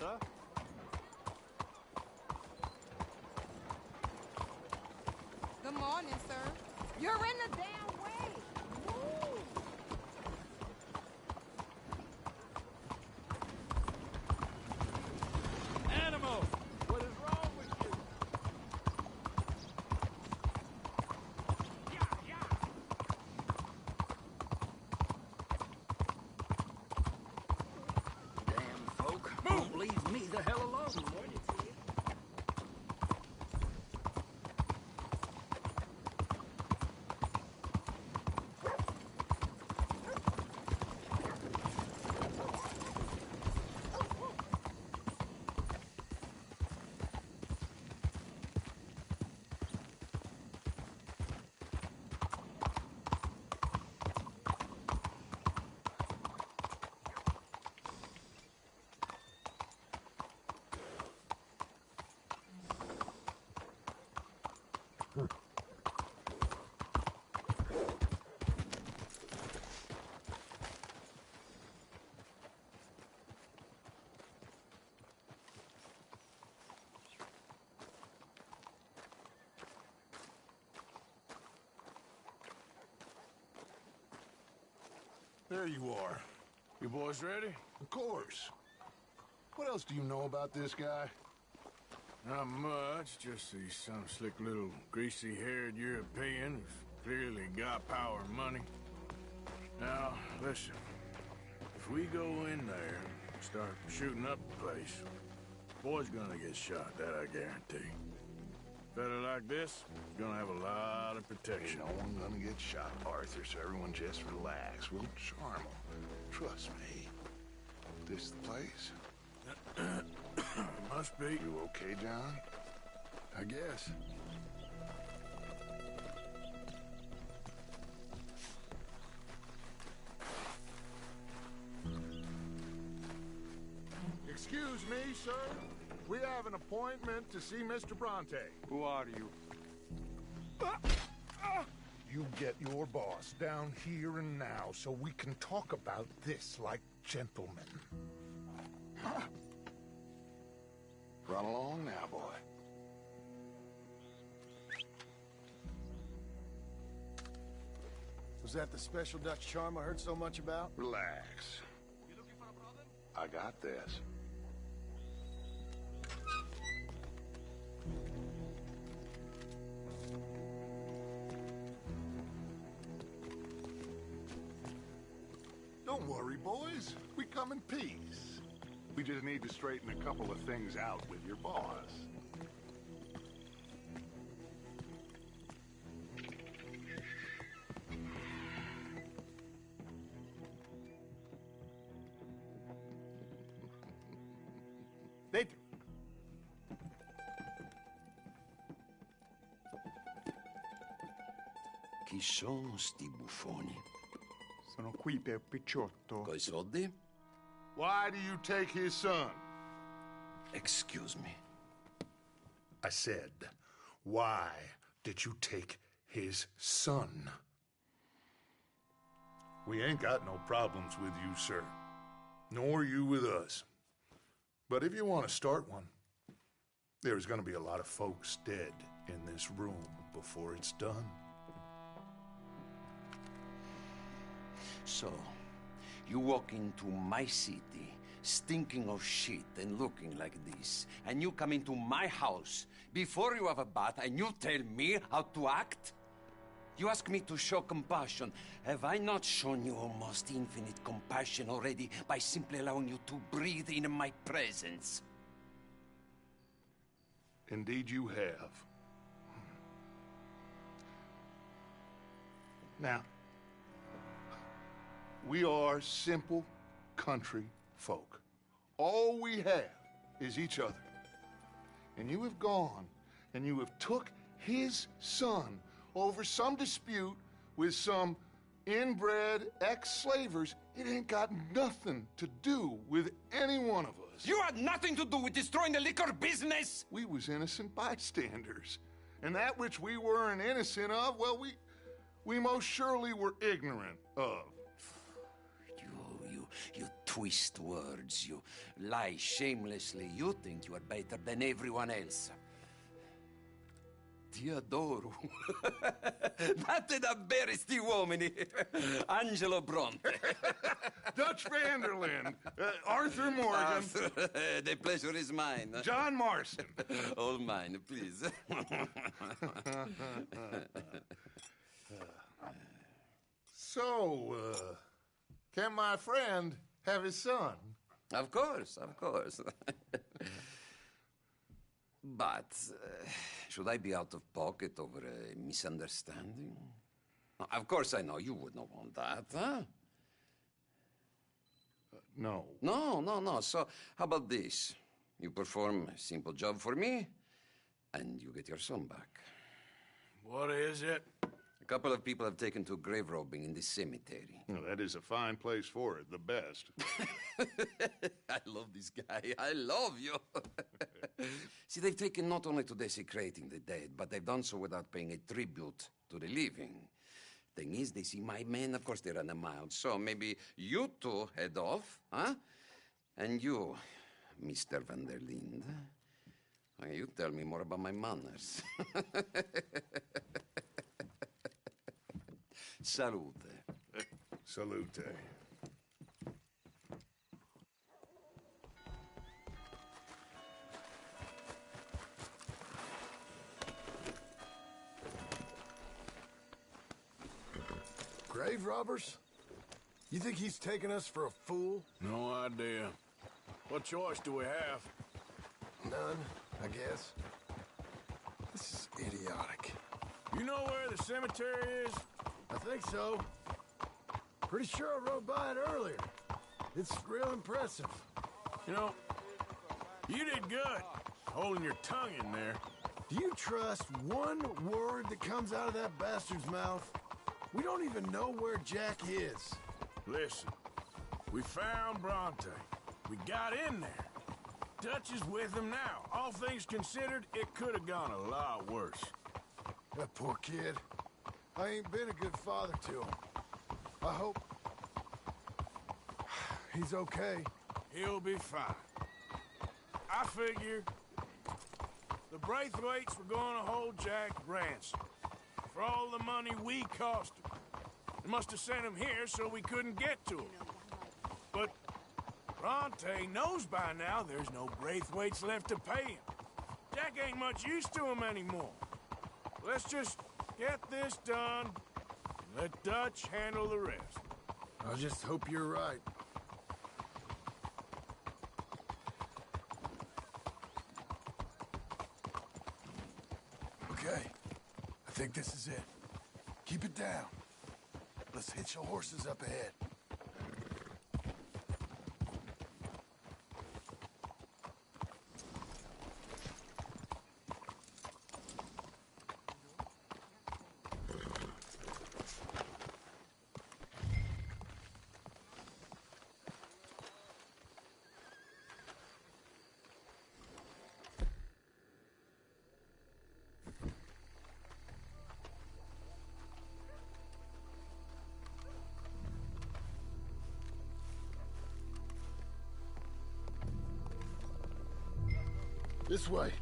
sir. Good morning, sir. You're in the damn way. Move. Animal! What is wrong with you? Damn folk. Move! Leave me the hell alone. There you are. You boys ready? Of course. What else do you know about this guy? Not much, just he's some slick little greasy-haired European who's clearly got power and money. Now, listen. If we go in there and start shooting up the place, boy's gonna get shot, that I guarantee. A fella like this is gonna have a lot of protection. No one gonna get shot, Arthur, so everyone just relax. We'll charm them. Trust me. This the place? Must be. You okay, John? I guess. Excuse me, sir. We have an appointment to see Mr. Bronte. Who are you? You get your boss down here and now so we can talk about this like gentlemen. Run along now, boy. Was that the special Dutch charm I heard so much about? Relax. You looking for a problem? I got this. Don't worry, boys. We come in peace. We just need to straighten a couple of things out with your boss. Dentro. Chi sono sti buffoni? Sono qui per Picciotto. Coi soldi? Why do you take his son? Excuse me. I said, why did you take his son? We ain't got no problems with you, sir. Nor you with us. But if you want to start one, there's going to be a lot of folks dead in this room before it's done. So, you walk into my city, stinking of shit and looking like this, and you come into my house before you have a bath and you tell me how to act? You ask me to show compassion. Have I not shown you almost infinite compassion already by simply allowing you to breathe in my presence? Indeed you have. Now, we are simple country folk. All we have is each other. And you have gone and you have took his son over some dispute with some inbred ex-slavers. It ain't got nothing to do with any one of us. You had nothing to do with destroying the liquor business! We was innocent bystanders. And that which we weren't innocent of, well, we most surely were ignorant of. You twist words, you lie shamelessly. You think you are better than everyone else. Ti adoro. Vatte davvero sti uomini. Angelo Bronte. Dutch Vanderlyn, Arthur Morgan, Arthur, the pleasure is mine. John Marston. All mine, please. So, can my friend have his son? Of course, of course. But should I be out of pocket over a misunderstanding? Of course I know you would not want that, huh? No. No. So, how about this? You perform a simple job for me, and you get your son back. What is it? A couple of people have taken to grave robbing in this cemetery. Well, that is a fine place for it, the best. I love this guy. I love you. See, they've taken not only to desecrating the dead, but they've done so without paying a tribute to the living. Thing is, they see my men, of course they run them out. So maybe you two head off, huh? And you, Mr. Van der Linde, you tell me more about my manners. Salute. Salute. Grave robbers? You think he's taking us for a fool? No idea. What choice do we have? None, I guess. This is idiotic. You know where the cemetery is? I think so. Pretty sure I rode by it earlier. It's real impressive. You know, you did good holding your tongue in there. Do you trust one word that comes out of that bastard's mouth? We don't even know where Jack is. Listen, we found Bronte. We got in there. Dutch is with him now. All things considered, it could have gone a lot worse. That poor kid. I ain't been a good father to him. I hope he's okay. He'll be fine. I figure the Braithwaites were going to hold Jack ransom for all the money we cost him. They must have sent him here so we couldn't get to him. But Bronte knows by now there's no Braithwaites left to pay him. Jack ain't much use to him anymore. Let's just get this done and let Dutch handle the rest. I just hope you're right. Okay, I think this is it. Keep it down. Let's hitch the horses up ahead. This way.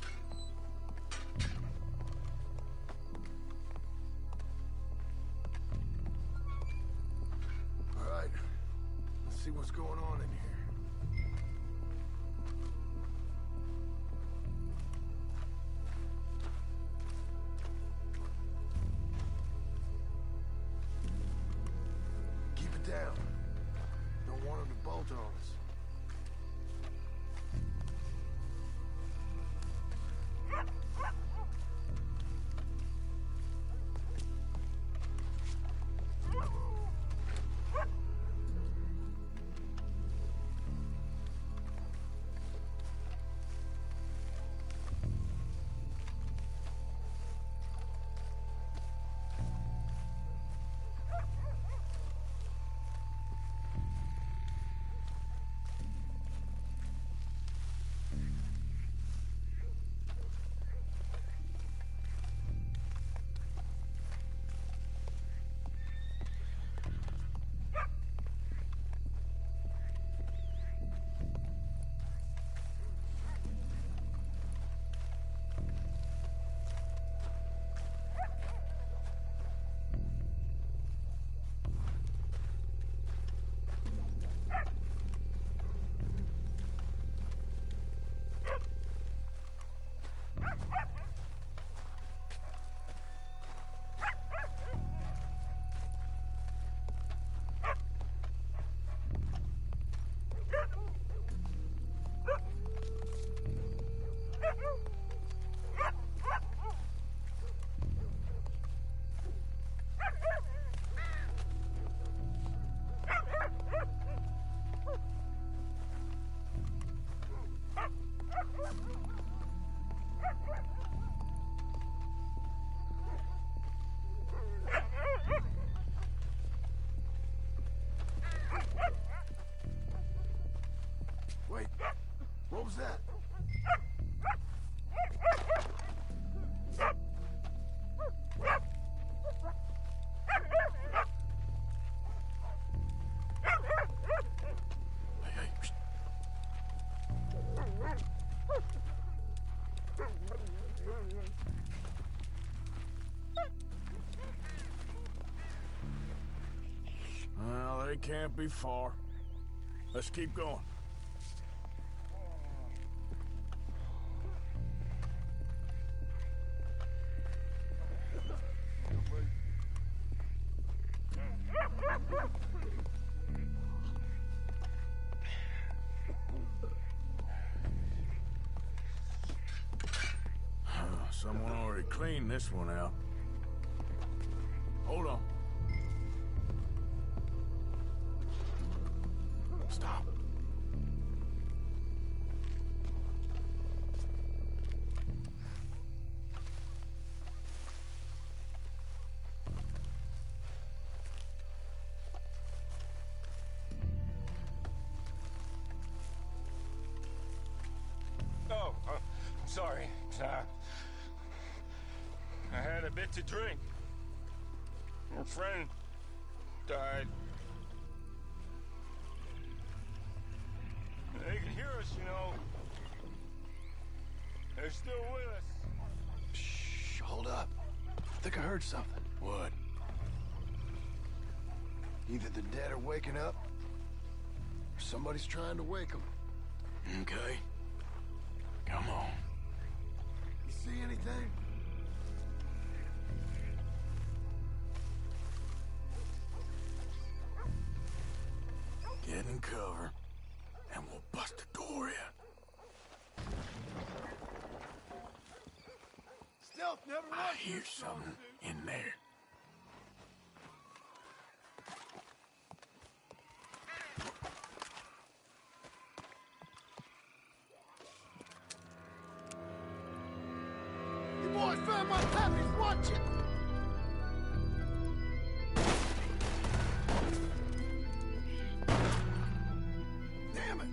All right. Let's see what's going on in here. Keep it down. Don't want them to bolt on us. they can't be far. Let's keep going. Someone already cleaned this one out. Hold on. Stop. Oh, sorry. I had a bit to drink. Your friend died. They can hear us, you know. They're still with us. Shh, hold up. I think I heard something. What? Either the dead are waking up, or somebody's trying to wake them. Okay. Come on. You see anything? Get in cover, and we'll bust the door in. Stealth never was. I hear something in there. You boys found my puppies. Watch it. Damn it.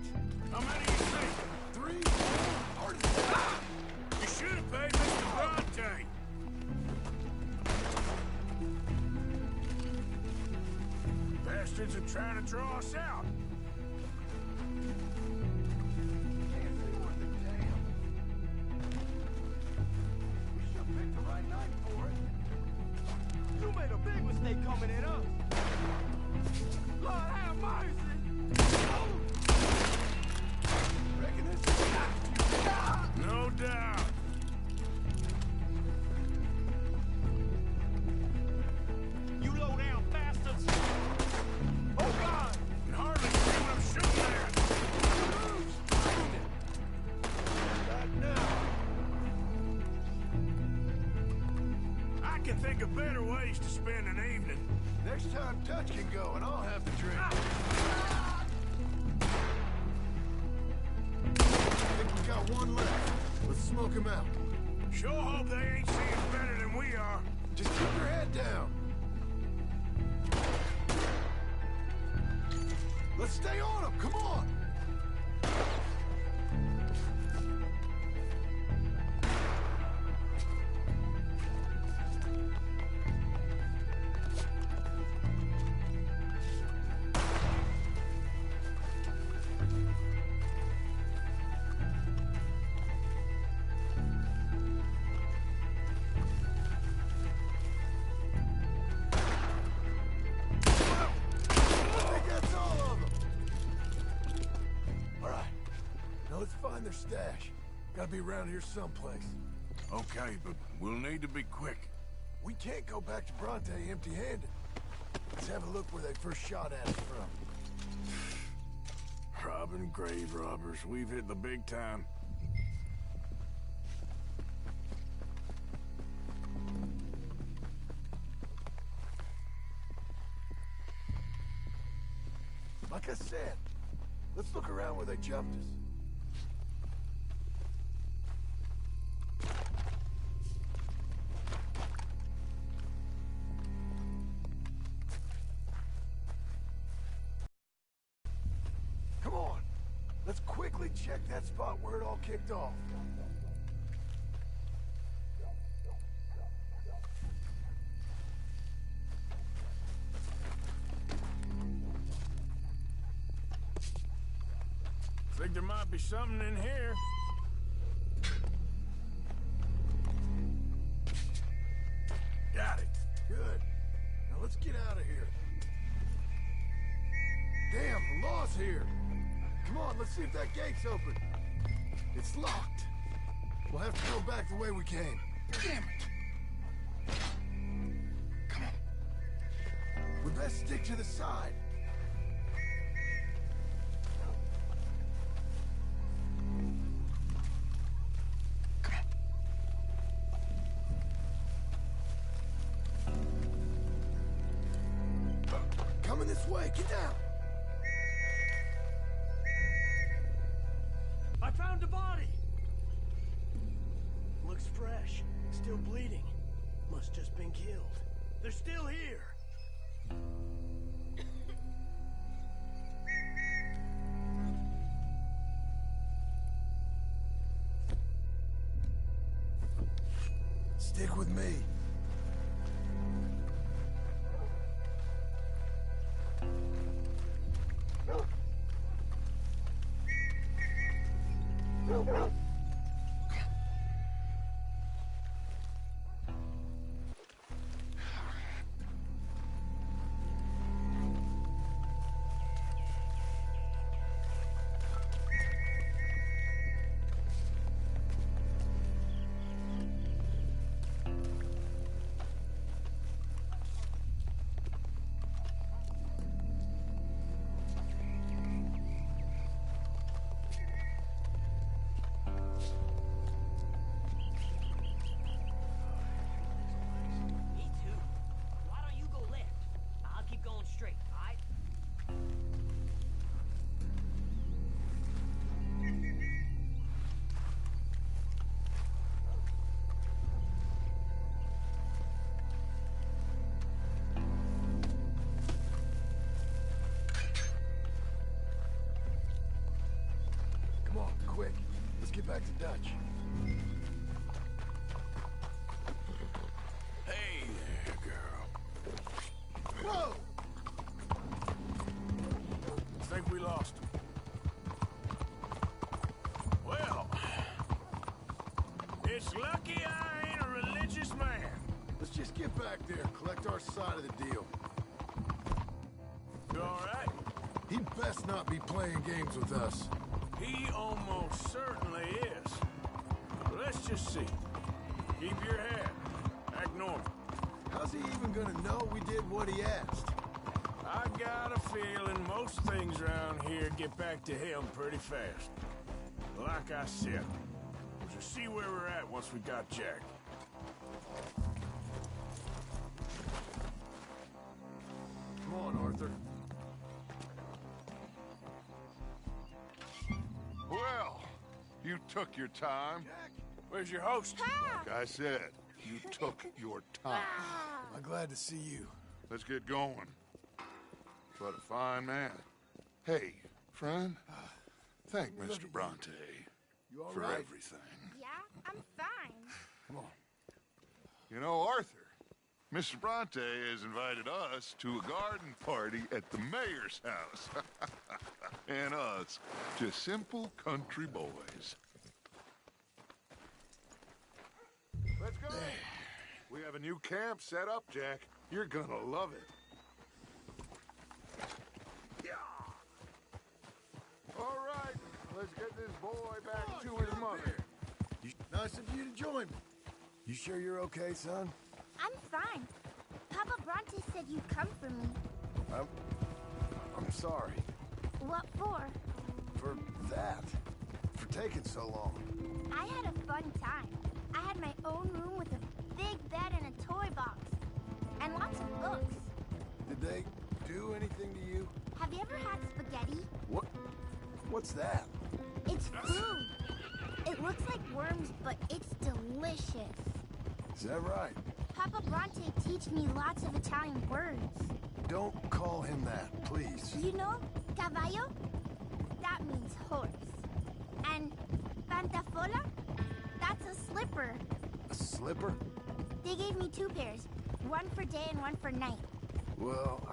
How many you think? 3, 4, hard as that. You should have paid Mr. Bronte. Bastards are trying to draw us out. Can't see worth a damn. We should have picked the right night for it. You made a big mistake coming at us. Lord have mercy. Reckon this is No doubt. You low down bastards. Oh, God. You can hardly see what I'm shooting at. Not now. I can think of better ways to spend an evening. Next time Touch can go, and I'll have the drink. I think we got one left. Let's smoke him out. Sure hope they ain't seeing better than we are. Just keep your head down. Let's stay on him. Come on. Their stash. Gotta be around here someplace. Okay, but we'll need to be quick. We can't go back to Bronte empty-handed. Let's have a look where they first shot at us from. Robbing grave robbers. We've hit the big time. Like I said, let's look around where they jumped us. Come on, let's quickly check that spot where it all kicked off. Think there might be something in here. Got it. Good. Now let's get out of here. Damn, the law's here. Come on, let's see if that gate's open. It's locked. We'll have to go back the way we came. Damn it! Come on. We best stick to the side. Coming this way, get down! I found a body! Looks fresh, still bleeding. Must just been killed. They're still here! Stick with me. Quick, let's get back to Dutch. Hey there, girl. Whoa! Think we lost him. Well, it's lucky I ain't a religious man. Let's just get back there, collect our side of the deal. You all right? He best not be playing games with us. He almost certainly is. Let's just see. Keep your head. Act normal. How's he even gonna know we did what he asked? I got a feeling most things around here get back to him pretty fast. Like I said, we'll just see where we're at once we got Jack. Come on, Arthur. Well, you took your time. Where's your host? Like I said, you took your time. I'm glad to see you. Let's get going. What a fine man. Hey, friend, thank Mr. Bronte You all for right? everything. Yeah, I'm fine. Come on. You know, Arthur, Mr. Bronte has invited us to a garden party at the mayor's house. And us, just simple country boys. Let's go. We have a new camp set up, Jack. You're gonna love it. Yeah. All right, let's get this boy back to his mother. Nice of you to join me. You sure you're okay, son? I'm fine. Papa Bronte said you'd come for me. I'm sorry. What for? For that. For taking so long. I had a fun time. I had my own room with a big bed and a toy box. And lots of books. Did they do anything to you? Have you ever had spaghetti? What's that? It's food. It looks like worms, but it's delicious. Is that right? Papa Bronte teach me lots of Italian words. Don't call him that, please. You know, caballo? That means horse. And pantafola? That's a slipper. A slipper? They gave me 2 pairs. One for day and one for night. Well,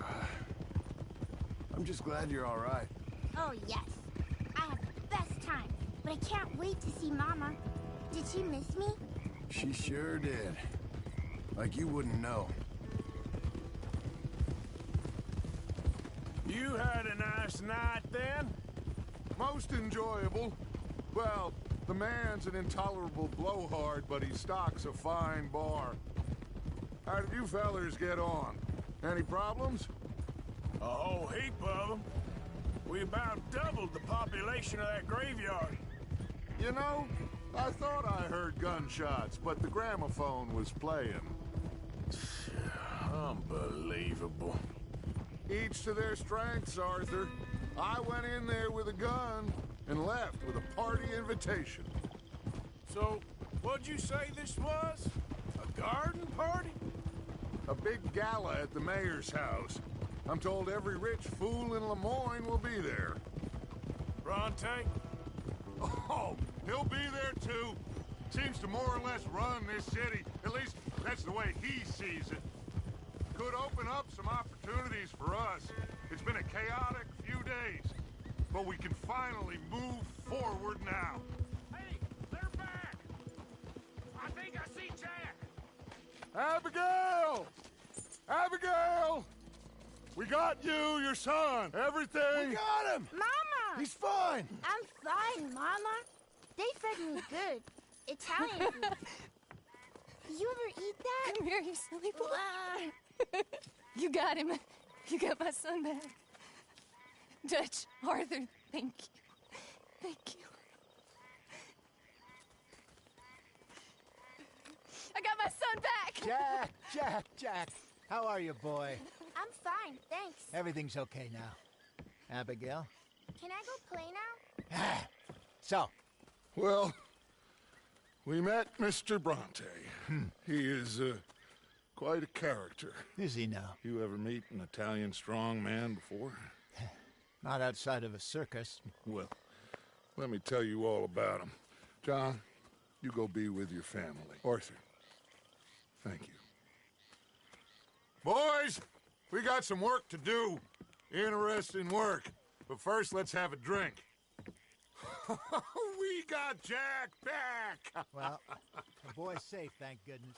I'm just glad you're all right. Oh, yes. I had the best time. But I can't wait to see Mama. Did she miss me? She sure did. Like you wouldn't know. You had a nice night then? Most enjoyable. Well, the man's an intolerable blowhard, but he stocks a fine bar. How did you fellers get on? Any problems? A whole heap of them. We about doubled the population of that graveyard. You know, I thought I heard gunshots, but the gramophone was playing. Unbelievable. Each to their strengths, Arthur. I went in there with a gun and left with a party invitation. So, what'd you say this was? A garden party? A big gala at the mayor's house. I'm told every rich fool in Lemoyne will be there. Bronte? Oh, he'll be there too. Seems to more or less run this city. At least, that's the way he sees it. Could open up some opportunities for us. It's been a chaotic few days, but we can finally move forward now. Hey, they're back! I think I see Jack! Abigail! Abigail! We got you, your son, everything. We got him! Mama! He's fine! I'm fine, Mama. They fed me good. Italian food. You ever eat that? Come here, you silly boy. You got him. You got my son back. Dutch, Arthur, thank you. Thank you. I got my son back! Jack. How are you, boy? I'm fine, thanks. Everything's okay now. Abigail? Can I go play now? So, Well, we met Mr. Bronte. He is quite a character. is he now? You ever meet an Italian strong man before? Not outside of a circus. Well, let me tell you all about him. John, you go be with your family. Arthur, thank you. Boys, we got some work to do. Interesting work. But first, let's have a drink. We got Jack back! Well, the boy's safe, thank goodness.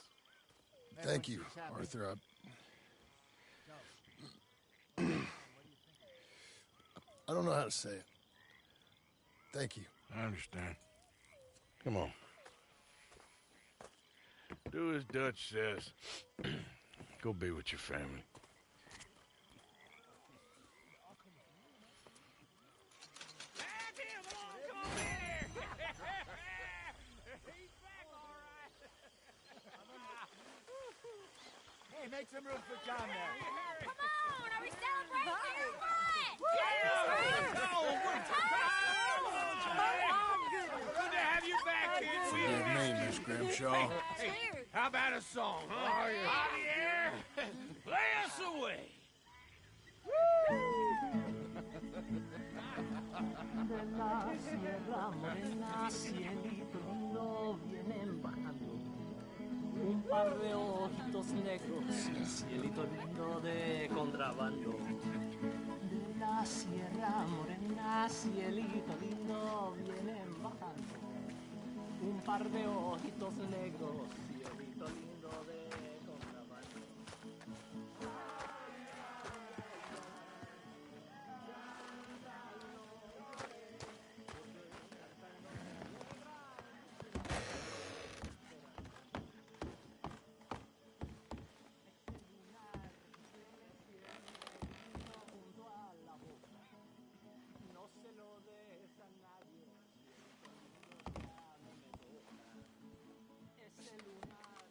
Thank you, Everyone seems happy. Arthur. I don't know how to say it. Thank you. I understand. Come on. Do as Dutch says. Go be with your family. Hey, make some room for John there. Come on, are we celebrating or what? Good to have you back, kids. Forgive me, Miss Grimshaw. Cheers. How about a song, huh? Javier, play us away. De la sierra morena, cielito lindo, vienen bajando un par de ojitos negros, cielito lindo de contrabando. De la sierra morena, cielito lindo, vienen bajando un par de ojitos negros, cielito lindo de contrabando. Ese lunar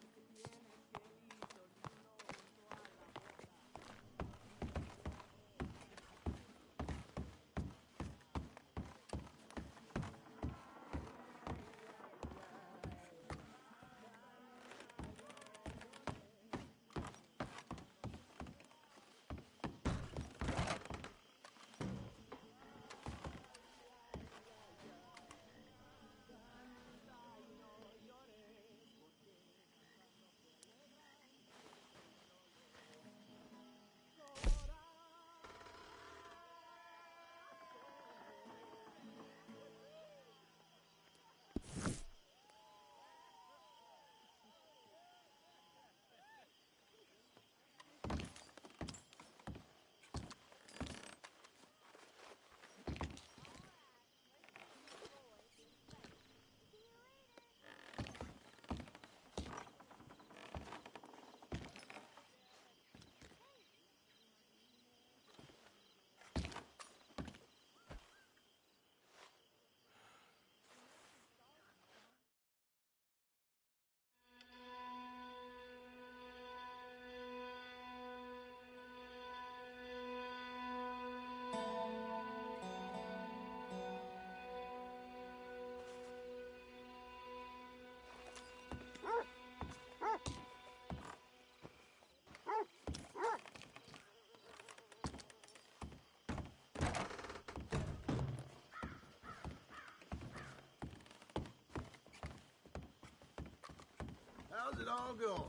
it all going?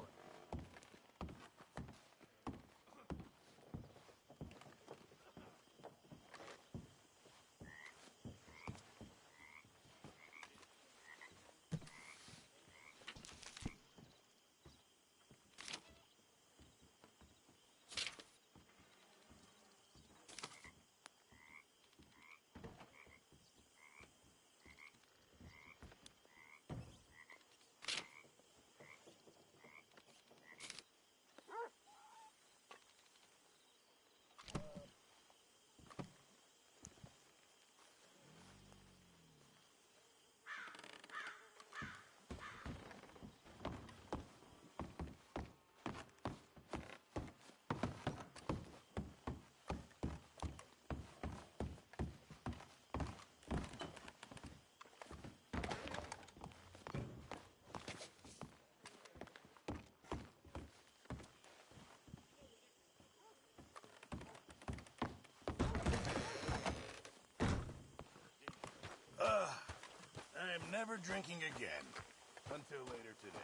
I'm never drinking again. Until later today.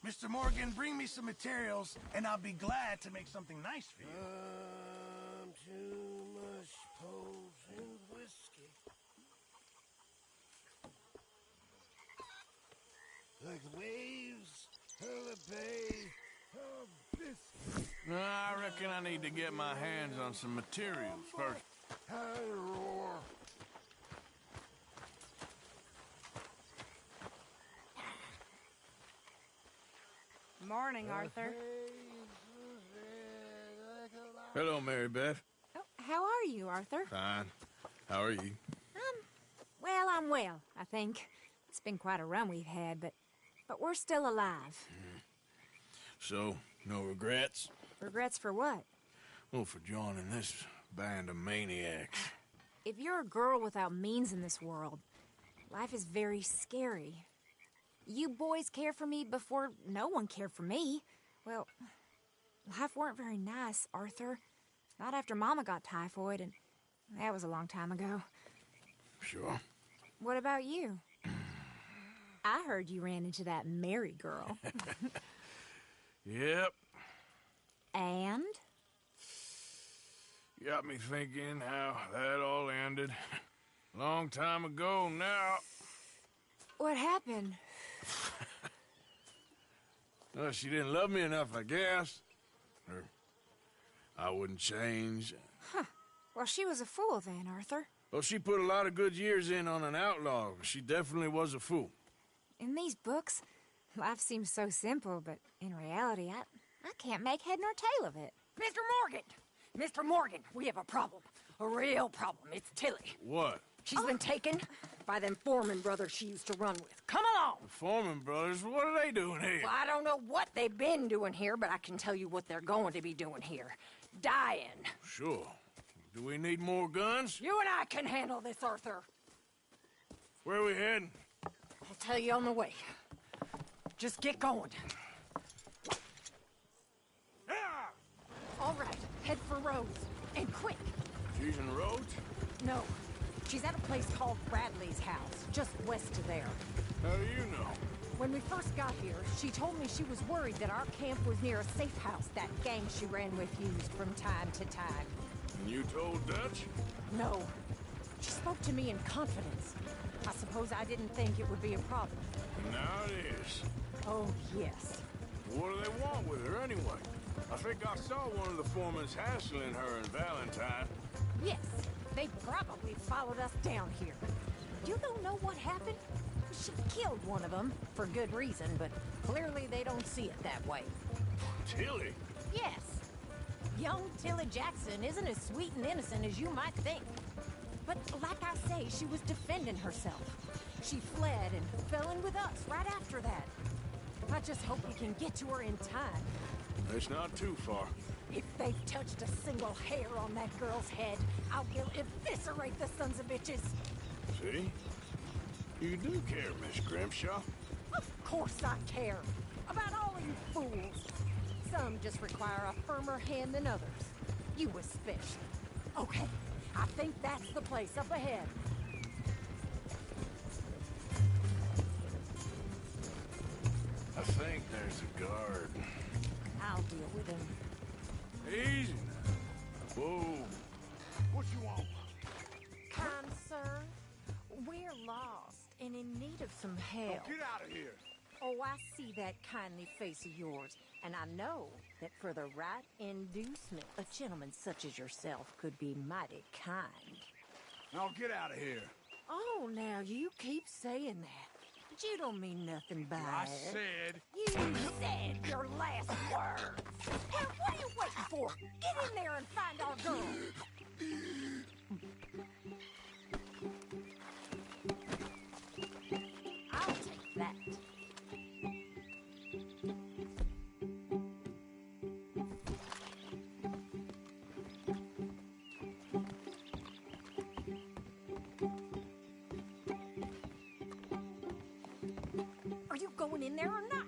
Mr. Morgan, bring me some materials, and I'll be glad to make something nice for you. Too much potion whiskey. Like the waves, hurl a bay, of biscuit. I reckon I need to get my hands on some materials first. High roar. Morning, Arthur. Hello, Mary Beth. Oh, how are you, Arthur? Fine. How are you? Well, I'm well, I think. It's been quite a run we've had, but we're still alive. So, no regrets? Regrets for what? Well, for joining this band of maniacs. If you're a girl without means in this world, life is very scary. You boys cared for me before no one cared for me. Well, life weren't very nice, Arthur. Not after Mama got typhoid, and that was a long time ago. Sure. What about you? I heard you ran into that Mary girl. Yep. And? Got me thinking how that all ended. Long time ago now. What happened? Well, she didn't love me enough, I guess. Or I wouldn't change. Huh. Well, she was a fool then, Arthur. Well, she put a lot of good years in on an outlaw. She definitely was a fool. In these books, life seems so simple, but in reality, I can't make head nor tail of it. Mr. Morgan! Mr. Morgan, we have a problem. A real problem. It's Tilly. What? She's been taken by them Foreman brothers she used to run with. Come along! The Foreman brothers? What are they doing here? Well, I don't know what they've been doing here, but I can tell you what they're going to be doing here. Dying. Sure. Do we need more guns? You and I can handle this, Arthur. Where are we heading? I'll tell you on the way. Just get going. All right, head for Rose. And quick. She's in Rhodes? No. She's at a place called Bradley's house, just west of there. How do you know? When we first got here, she told me she was worried that our camp was near a safe house that gang she ran with used from time to time. And you told Dutch? No. She spoke to me in confidence. I suppose I didn't think it would be a problem. Now it is. Oh, yes. What do they want with her anyway? I think I saw one of the foremans hassling her and Valentine. Yes, they probably followed us down here. You don't know what happened? She killed one of them, for good reason, but clearly they don't see it that way. Tilly? Yes. Young Tilly Jackson isn't as sweet and innocent as you might think. But like I say, she was defending herself. She fled and fell in with us right after that. I just hope we can get to her in time. It's not too far. If they've touched a single hair on that girl's head, I will eviscerate the sons of bitches. See? You do care, Miss Grimshaw. Of course I care. About all of you fools. Some just require a firmer hand than others. You especially. Okay, I think that's the place up ahead. I think there's a guard. I'll deal with him. Easy now. Whoa. What you want? Kind sir, we're lost and in need of some help. Get out of here. Oh, I see that kindly face of yours, and I know that for the right inducement, a gentleman such as yourself could be mighty kind. Now get out of here. Oh, now you keep saying that. But you don't mean nothing by I it. said... You said your last word. Well, what are you waiting for? Get in there and find our girl. I'll take that. Are you going in there or not?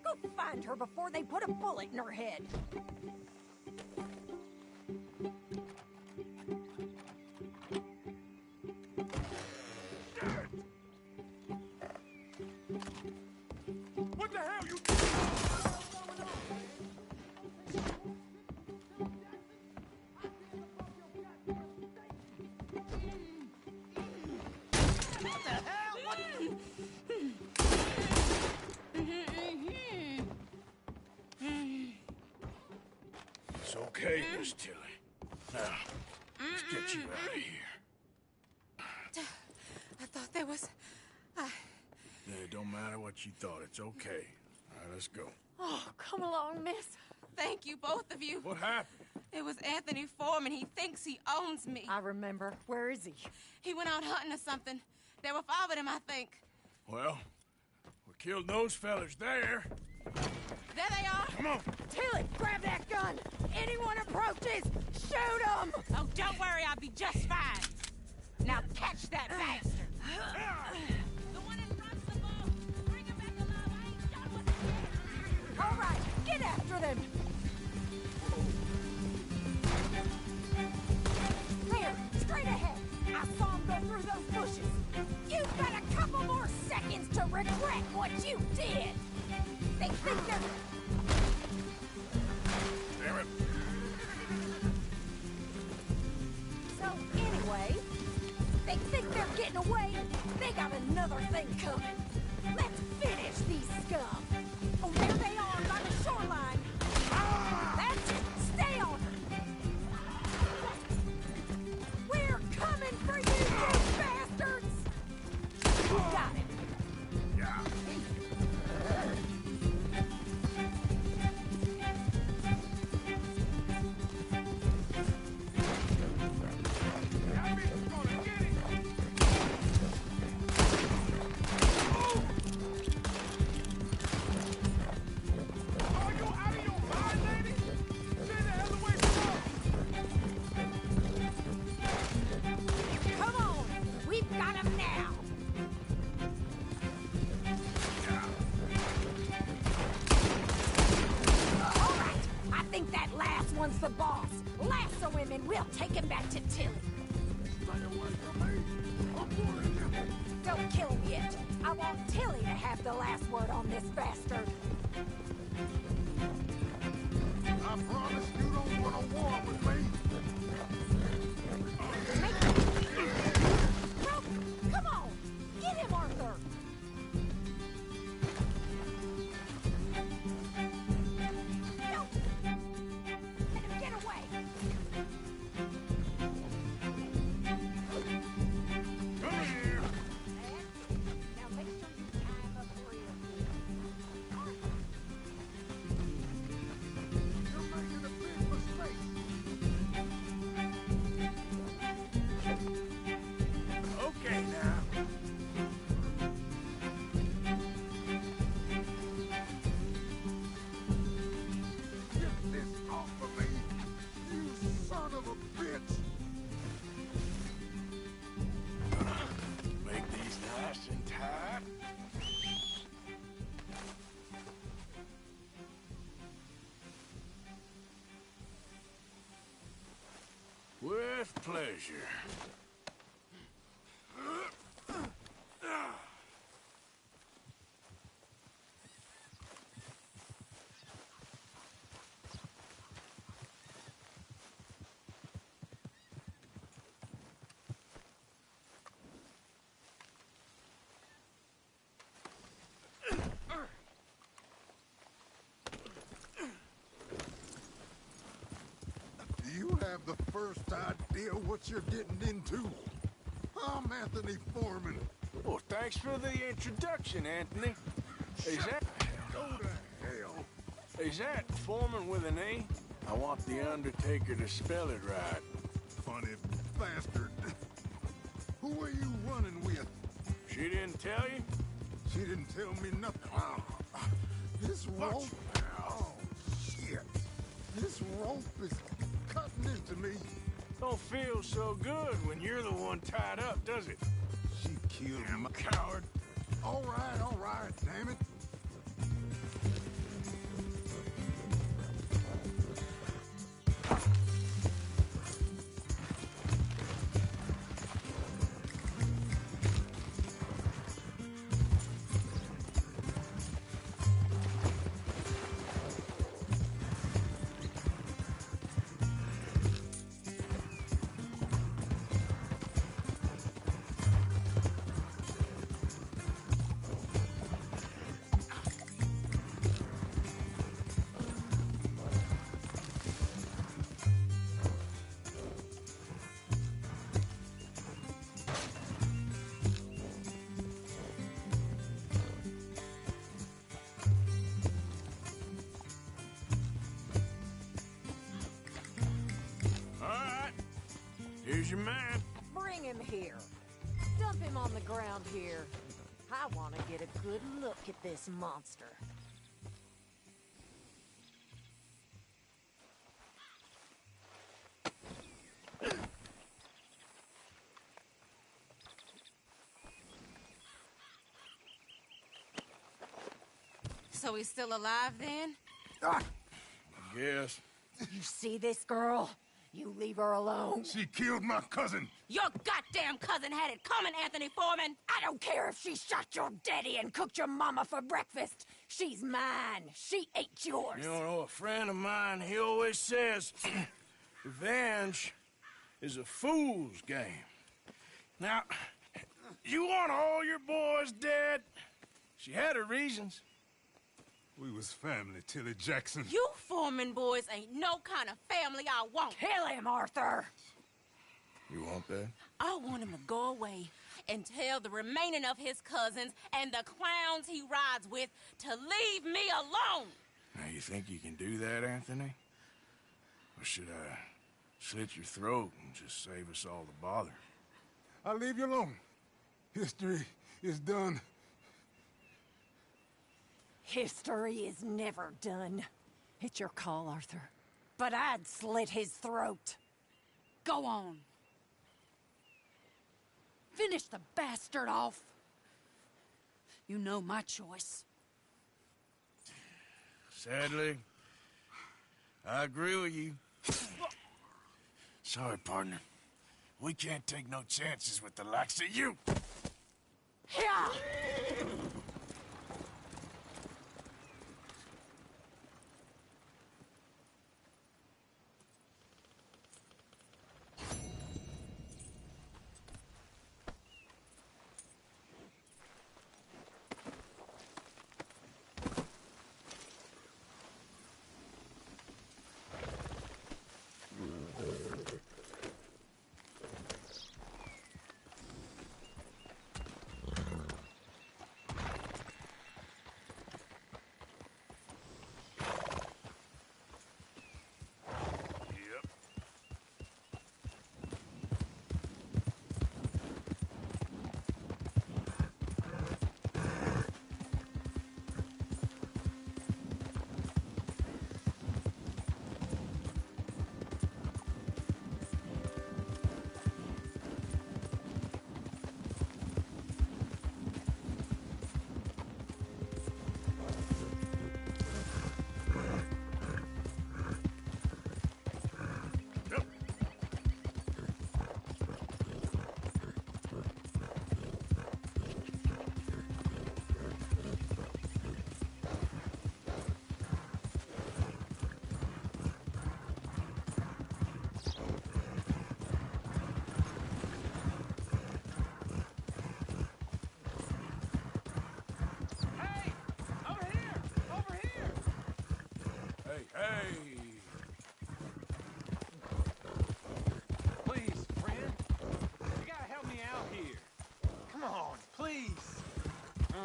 Go find her before they put a bullet in her head. What the hell you... What the hell? What? It's okay, Miss Tilly. Now, let's get you out of here. I thought there was... Yeah, it don't matter what you thought. It's okay. All right, let's go. Oh, come along, miss. Thank you, both of you. What happened? It was Anthony Foreman. He thinks he owns me. I remember. Where is he? He went out hunting or something. There were 5 of them, I think. Well, we killed those fellas there. There they are. Come on. Tilly, grab that gun. Anyone approaches, shoot them. Oh, don't worry. I'll be just fine. Now catch that bastard. The one in front's the boss. Bring him back alive. I ain't done with him. All right, get after them. There, straight ahead. I saw him go through those bushes. You've got a couple more seconds to regret what you did. They think they're... Damn it. So anyway, they think they're getting away. They got another thing coming. Let's finish these scum. Oh, there they are by the shoreline. That's it. Stay on her. We're coming for you, you bastards. You got it. Yeah. Come on. We've got him now. All right. I think that last one's the boss. Lasso him and we'll take him back to Tilly. Don't kill him yet. I want Tilly to have the last word on this bastard. I promise you don't want a war with me. Rope, come on. Get him, Arthur. No. Let him get away. Come here. Now make sure you tie him up real good. Arthur. You're making a pleasure. You have the first idea what you're getting into? I'm Anthony Foreman. Well, thanks for the introduction, Anthony. Is that... Go to hell. Is that Foreman with an A? I want the Undertaker to spell it right. Funny bastard. Who are you running with? She didn't tell you? She didn't tell me nothing. Oh, this rope... Oh, shit. This rope is cutting into me. Don't feel so good when you're the one tied up, does it? She killed Damn coward. All right, damn it. Here's your man. Bring him here. Dump him on the ground here. I want to get a good look at this monster. So he's still alive then? I guess. You see this girl? You leave her alone. She killed my cousin. Your goddamn cousin had it coming, Anthony Foreman. I don't care if she shot your daddy and cooked your mama for breakfast. She's mine. She ate yours. You know, a friend of mine, he always says, revenge is a fool's game. Now, you want all your boys dead? She had her reasons. We was family, Tilly Jackson. You Foreman boys ain't no kind of family I want. Kill him, Arthur. You want that? I want him to go away and tell the remaining of his cousins and the clowns he rides with to leave me alone. Now, you think you can do that, Anthony? Or should I slit your throat and just save us all the bother? I'll leave you alone. History is done. History is never done. It's your call, Arthur. But I'd slit his throat. Go on. Finish the bastard off. You know my choice. Sadly, I agree with you. Sorry, partner. We can't take no chances with the likes of you. Yeah.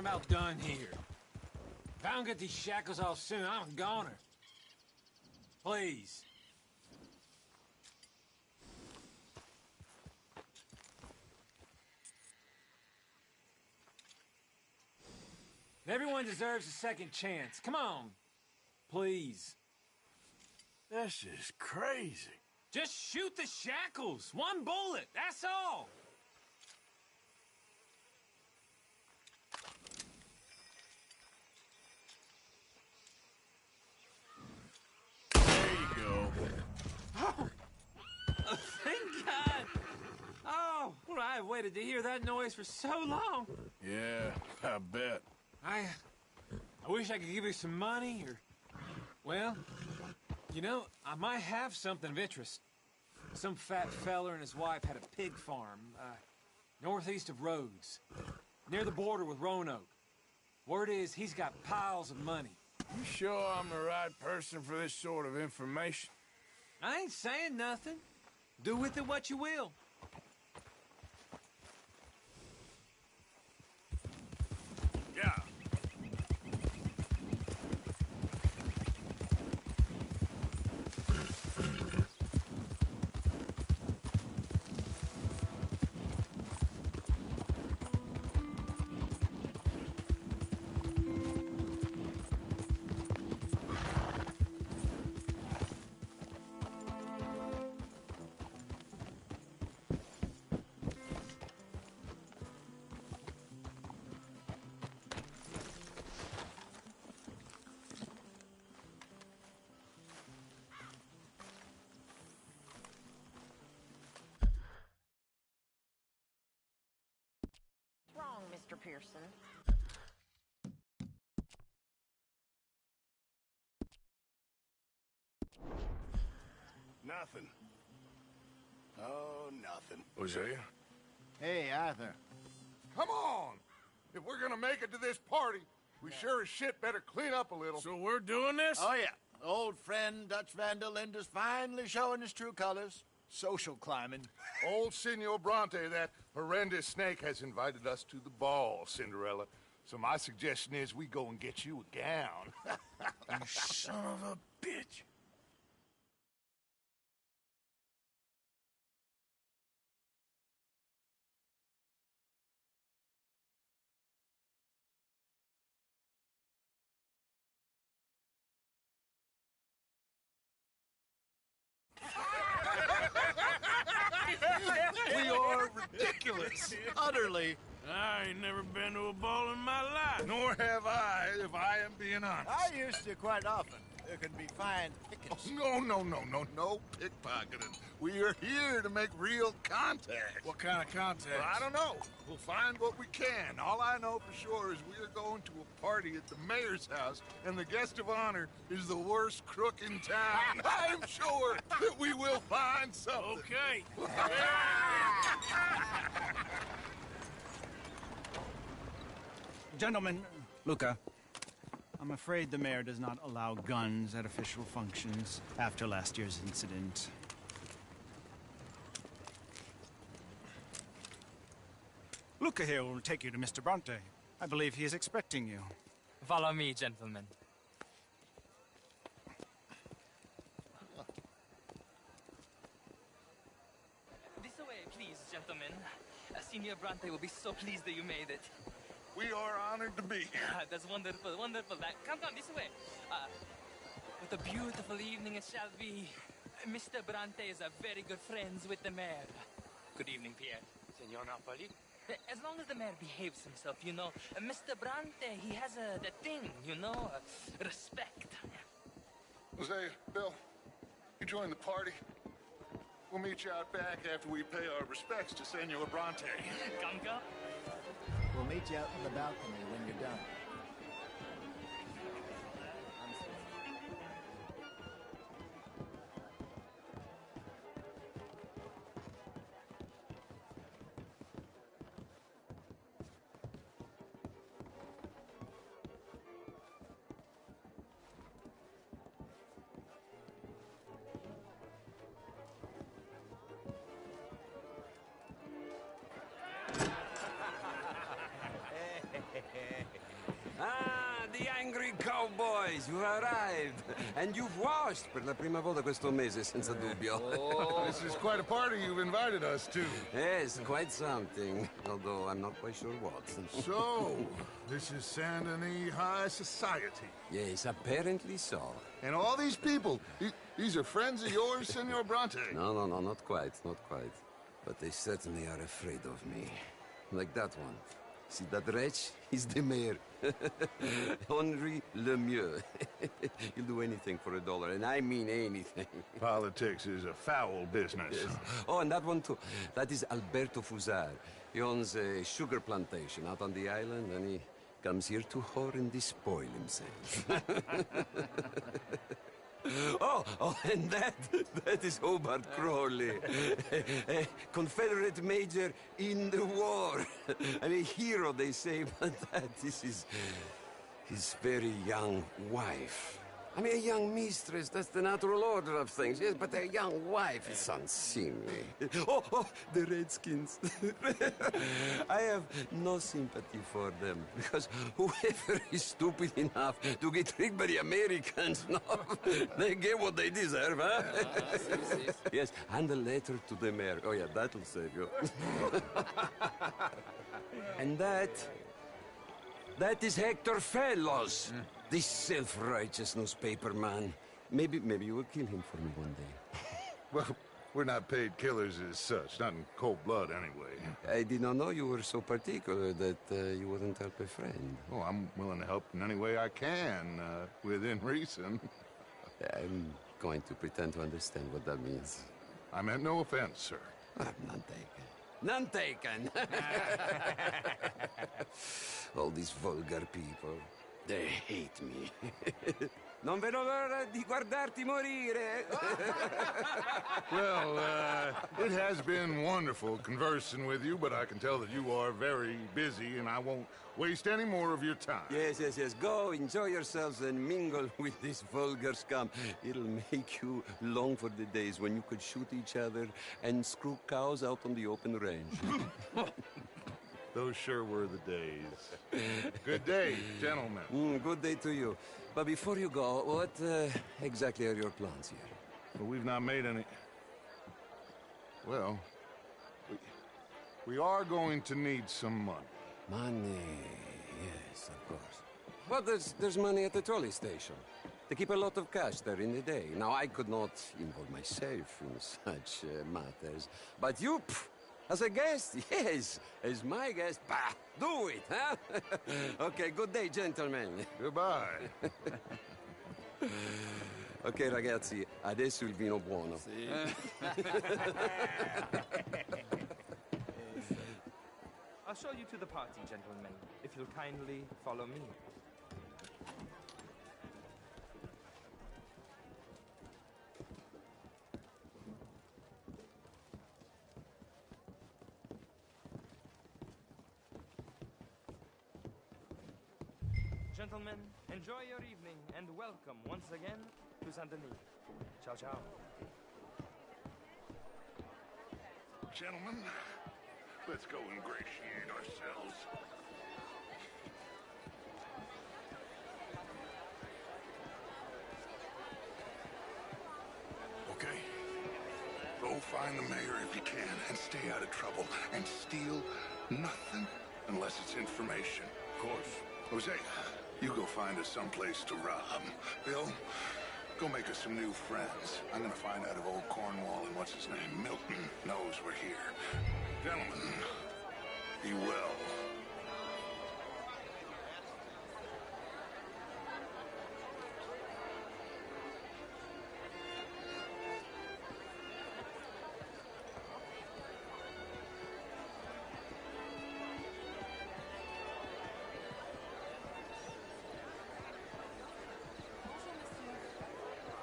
about done here. If I don't get these shackles off soon, I'm a goner. Please. Everyone deserves a second chance. Come on. Please. This is crazy. Just shoot the shackles. One bullet. That's all. There you go. Oh, thank God. Oh, well, I've waited to hear that noise for so long. Yeah, I bet. I wish I could give you some money, or... Well, you know, I might have something of interest. Some fat feller and his wife had a pig farm, northeast of Rhodes, near the border with Roanoke. Word is, he's got piles of money. You sure I'm the right person for this sort of information? I ain't saying nothing. Do with it what you will. Yeah. Wrong, Mr. Pearson. Nothing. Oh, nothing. Hosea? Hey, Arthur. Come on! If we're gonna make it to this party, we sure as shit better clean up a little. So we're doing this? Oh, yeah. Old friend Dutch Van der Linde's finally showing his true colors. Social climbing. Old Senor Bronte, that horrendous snake, has invited us to the ball, Cinderella. So my suggestion is we go and get you a gown. You son of a bitch. We are ridiculous. Utterly. I ain't never been to a ball in my life. Nor have I, if I am being honest. I used to quite often. There can be fine pickets. Oh, no pickpocketing. We are here to make real contact. What kind of contact? Well, I don't know. We'll find what we can. All I know for sure is we are going to a party at the mayor's house, and the guest of honor is the worst crook in town. I'm sure that we will find something. Okay. Gentlemen, Luca, I'm afraid the mayor does not allow guns at official functions after last year's incident. Luca here will take you to Mr. Bronte. I believe he is expecting you. Follow me, gentlemen. This way, please, gentlemen. Senior Bronte will be so pleased that you made it. We are honored to be here. That's wonderful, wonderful. Come, this way. What a beautiful evening it shall be. Mr. Bronte is a very good friends with the mayor. Good evening, Pierre. Senor Napoli? As long as the mayor behaves himself, you know. Mr. Bronte, he has that thing, you know, respect. Hosea, Bill, you join the party. We'll meet you out back after we pay our respects to Senor Bronte. Come. We'll meet you out in the balcony when you're done. the angry cowboys, you arrived. And you've washed per la prima volta questo mese, senza dubbio. Oh, this is quite a party you've invited us to. Yes, quite something. Although I'm not quite sure what. So, this is Saint Denis High Society. Yes, apparently so. And all these people, these are friends of yours, Senor Bronte? No, not quite, not quite. But they certainly are afraid of me. Like that one. See that wretch? He's the mayor. Henri Lemieux. He'll do anything for $1, and I mean anything. Politics is a foul business. Yes. Oh, and that one too. That is Alberto Fusar. He owns a sugar plantation out on the island, and he comes here to whore and despoil himself. Oh, and that is Hobart Crawley, a Confederate major in the war. I mean, a hero, they say, but that is his very young wife. I mean, a young mistress, that's the natural order of things, yes, but a young wife is unseemly. Oh, the Redskins. I have no sympathy for them, because whoever is stupid enough to get tricked by the Americans, no, they get what they deserve, huh? Yes, and a letter to the mayor. Oh, yeah, that'll save you. And that is Hector Fellows. This self-righteous newspaper man. Maybe you will kill him for me one day. Well, we're not paid killers as such, not in cold blood anyway. I did not know you were so particular that you wouldn't help a friend. Oh, I'm willing to help in any way I can, within reason. I'm going to pretend to understand what that means. I meant no offense, sir. None taken. None taken! All these vulgar people. They hate me. Non vedo l'ora di guardarti morire. Well, it has been wonderful conversing with you, but I can tell that you are very busy, and I won't waste any more of your time. Yes. Go, enjoy yourselves, and mingle with this vulgar scum. It'll make you long for the days when you could shoot each other and screw cows out on the open range. Those sure were the days. Good day, gentlemen. Good day to you. But before you go, what exactly are your plans here? Well, we've not made any... Well, we are going to need some money. Money, yes, of course. Well, there's money at the trolley station. They keep a lot of cash there in the day. Now, I could not involve myself in such matters. But you... As a guest? Yes. As my guest? Bah, do it, huh? Okay, good day, gentlemen. Goodbye. Ok, ragazzi, adesso il vino buono. Sì. I'll show you to the party, gentlemen, if you'll kindly follow me. Gentlemen, enjoy your evening and welcome once again to Saint Denis. Ciao, ciao. Gentlemen, let's go ingratiate ourselves. Okay. Go find the mayor if you can and stay out of trouble. And steal nothing unless it's information. Of course. Jose, you go find us someplace to rob. Bill, go make us some new friends. I'm gonna find out if old Cornwall and what's his name, Milton, knows we're here. Gentlemen, be well.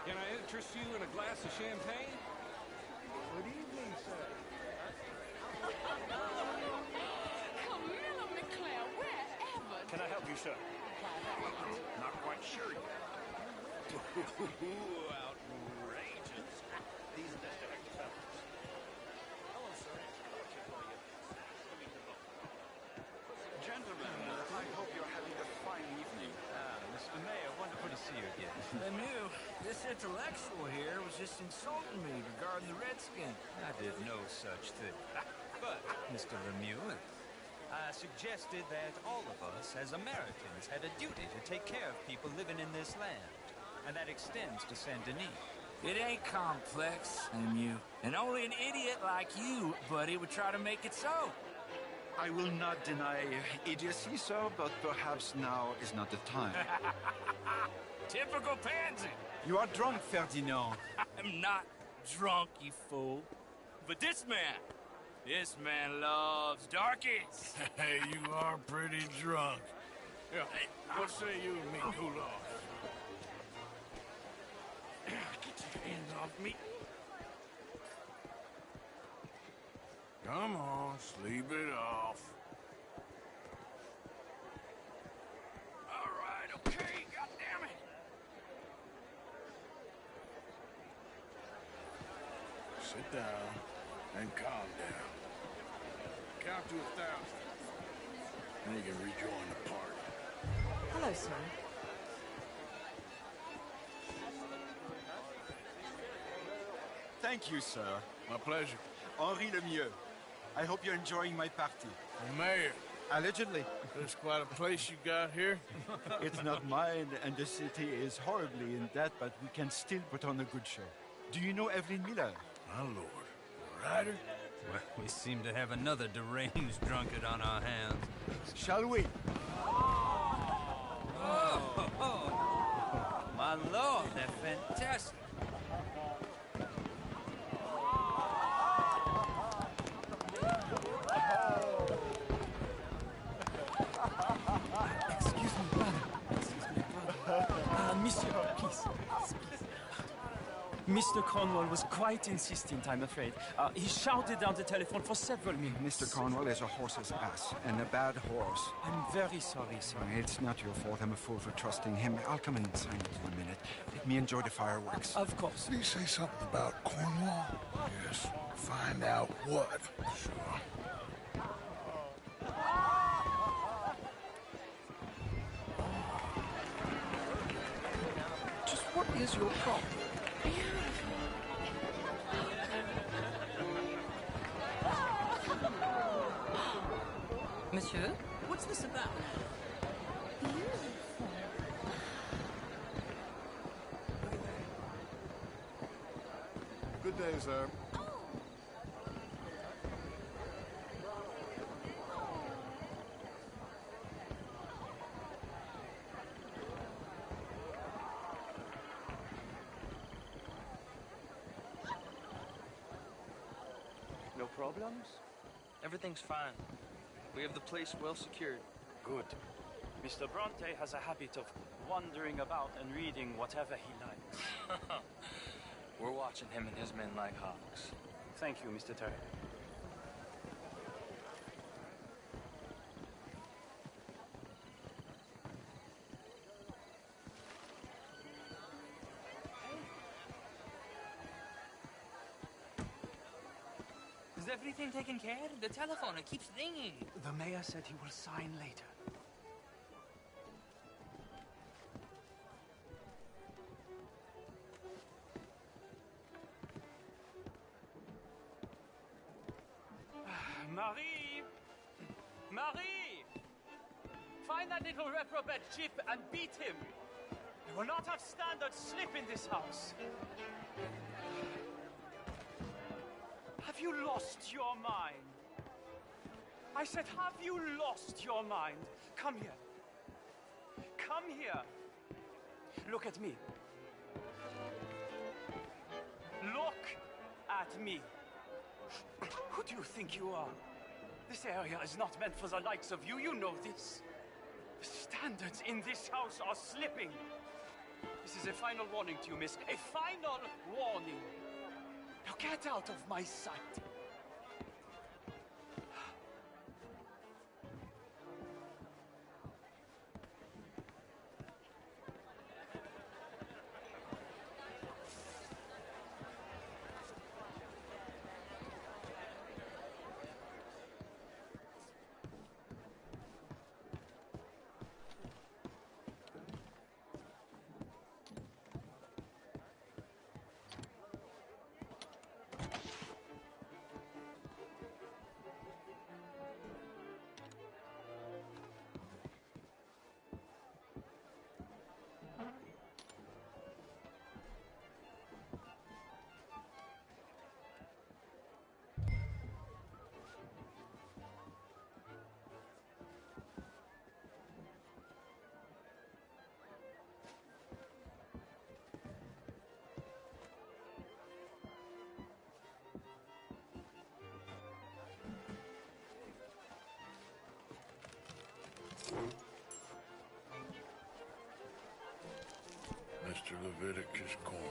Can I interest you in a glass of champagne? Good evening, sir. Camilla McClare, wherever. Can I help you, sir? Not quite sure yet. Outrageous. These are just direct fellows. Hello, sir. Gentlemen, I hope you're having a fine evening. see you again. Lemieux, this intellectual here was just insulting me regarding the Redskin. I did no such thing. But, Mr. Lemieux, I suggested that all of us, as Americans, had a duty to take care of people living in this land. And that extends to Saint Denis. It ain't complex, Lemieux. And only an idiot like you, buddy, would try to make it so. I will not deny idiocy, sir, but perhaps now is not the time. Typical pansy. You are drunk, Ferdinand. I'm not drunk, you fool. But this man loves darkies. Hey, you are pretty drunk. Yeah, what say you and me cool off? Get your hands off me. Come on, sleep it off. All right, okay, goddammit. Sit down and calm down. Count to 1,000. And you can rejoin the party. Hello, sir. Thank you, sir. My pleasure. Henri Lemieux. I hope you're enjoying my party. The mayor. Allegedly. There's quite a place you got here. It's not mine, and the city is horribly in debt, but we can still put on a good show. Do you know Evelyn Miller? My lord. Ryder? Well, we seem to have another deranged drunkard on our hands. Shall we? Oh, my lord, they're fantastic. Excuse me, brother. Monsieur, please. Mr. Cornwall was quite insistent, I'm afraid. He shouted down the telephone for several minutes. Mr. Cornwall is a horse's ass, and a bad horse. I'm very sorry, sir. It's not your fault. I'm a fool for trusting him. I'll come inside in a minute. Let me enjoy the fireworks. Of course. Did he say something about Cornwall? Yes. Find out what. Sure. Just what is your problem? Monsieur, what's this about? Good day, sir. No problems? Everything's fine. We have the place well secured. Good. Mr. Bronte has a habit of wandering about and reading whatever he likes. We're watching him and his men like hawks. Thank you, Mr. Terry. Is everything taken care of? The telephone, it keeps ringing. The mayor said he will sign later. Marie! Marie! Find that little reprobate Chip and beat him. I will not have standard slip in this house. Have you lost your mind? I said, have you lost your mind? Come here. Come here. Look at me. Look at me. Who do you think you are? This area is not meant for the likes of you. You know this. The standards in this house are slipping. This is a final warning to you, miss. A final warning. Now get out of my sight. Mr. Leviticus Cornwall.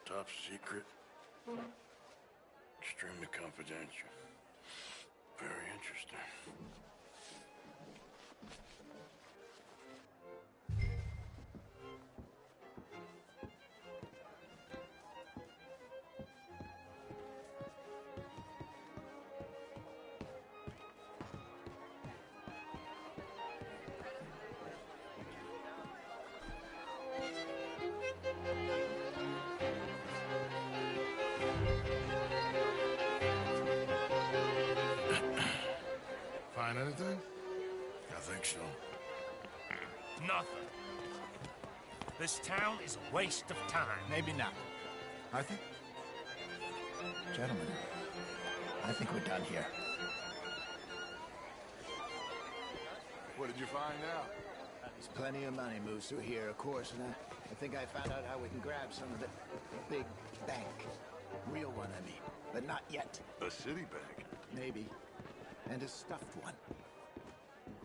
Top secret. Extremely confidential. Very interesting. Find anything? I think so. Nothing. This town is a waste of time. Maybe not. Arthur? Gentlemen, I think we're done here. What did you find out? There's plenty of money moves through here, of course, and I think I found out how we can grab some of the big bank. Real one, I mean, but not yet. A city bank? Maybe. And a stuffed one.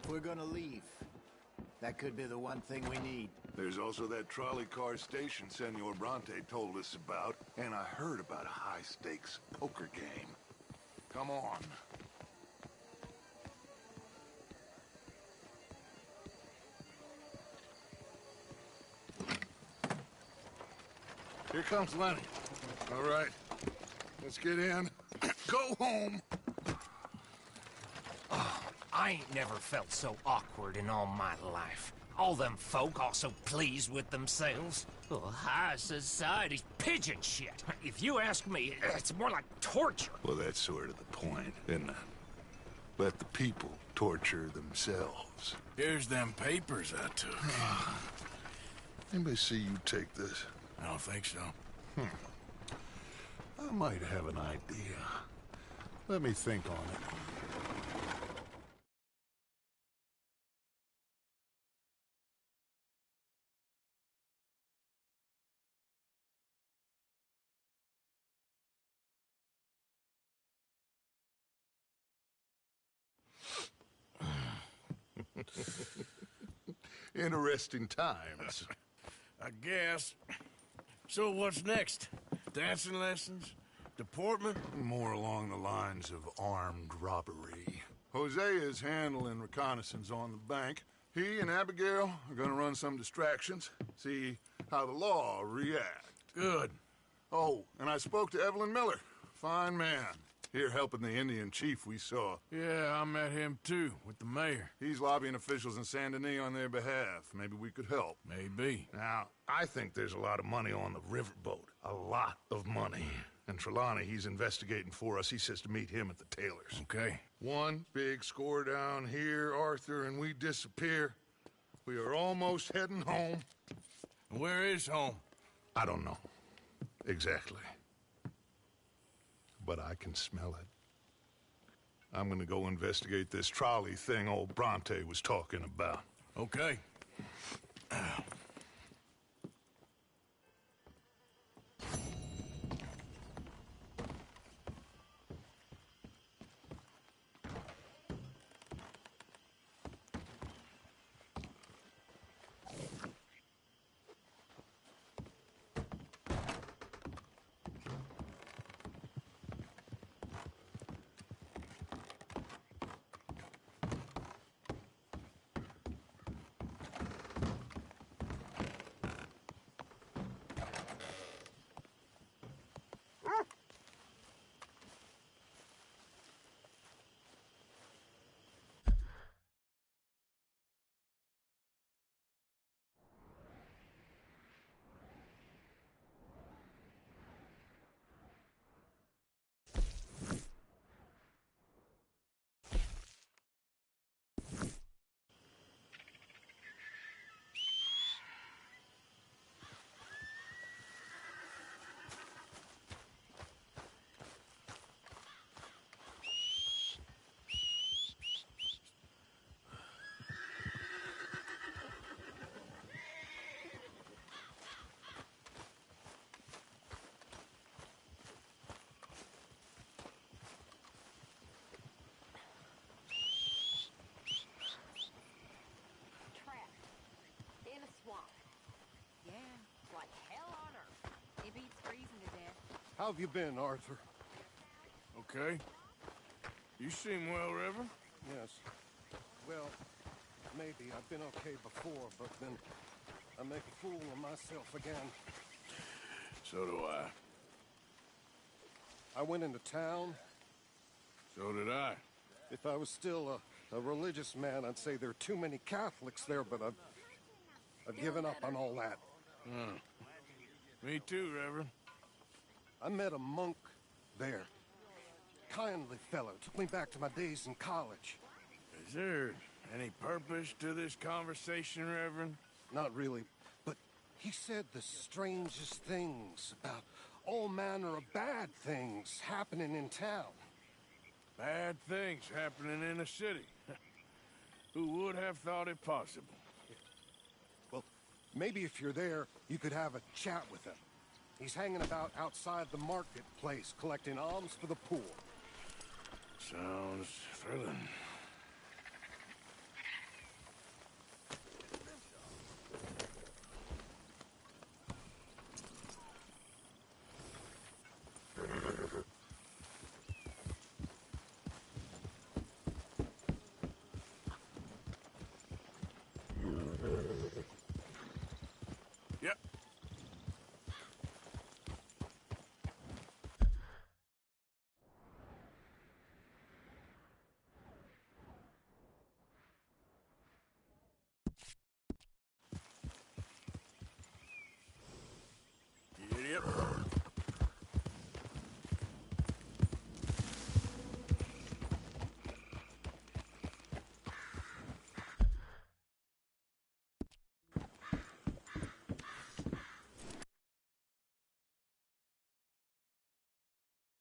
If we're gonna leave, that could be the one thing we need. There's also that trolley car station Senor Bronte told us about, and I heard about a high-stakes poker game. Come on. Here comes Lenny. All right, let's get in. Go home. I ain't never felt so awkward in all my life. All them folk all so pleased with themselves. Oh, high society's pigeon shit. If you ask me, it's more like torture. Well, that's sort of the point, isn't it? Let the people torture themselves. Here's them papers I took. Anybody see you take this? I don't think so. I might have an idea. Let me think on it. Interesting times. I guess. So what's next? Dancing lessons? Deportment? More along the lines of armed robbery. Hosea is handling reconnaissance on the bank. He and Abigail are gonna run some distractions, see how the law react. Good. Oh, and I spoke to Evelyn Miller. Fine man. Here helping the Indian chief we saw. Yeah, I met him too, with the mayor. He's lobbying officials in Saint Denis on their behalf. Maybe we could help. Maybe. Now, I think there's a lot of money on the riverboat. A lot of money. And Trelawney, he's investigating for us. He says to meet him at the Taylor's. Okay. One big score down here, Arthur, and we disappear. We are almost heading home. Where is home? I don't know. Exactly. But I can smell it. I'm gonna go investigate this trolley thing old Bronte was talking about. Okay. How have you been, Arthur? Okay. You seem well, Reverend. Yes. Well, maybe. I've been okay before, but then I make a fool of myself again. So do I. I went into town. So did I. If I was still a religious man, I'd say there are too many Catholics there, but I've given up on all that. Me too, Reverend. I met a monk there. Kindly fellow. Took me back to my days in college. Is there any purpose to this conversation, Reverend? Not really, but he said the strangest things about all manner of bad things happening in town. Bad things happening in a city. Who would have thought it possible? Well, maybe if you're there, you could have a chat with him. He's hanging about outside the marketplace, collecting alms for the poor. Sounds thrilling. Yep,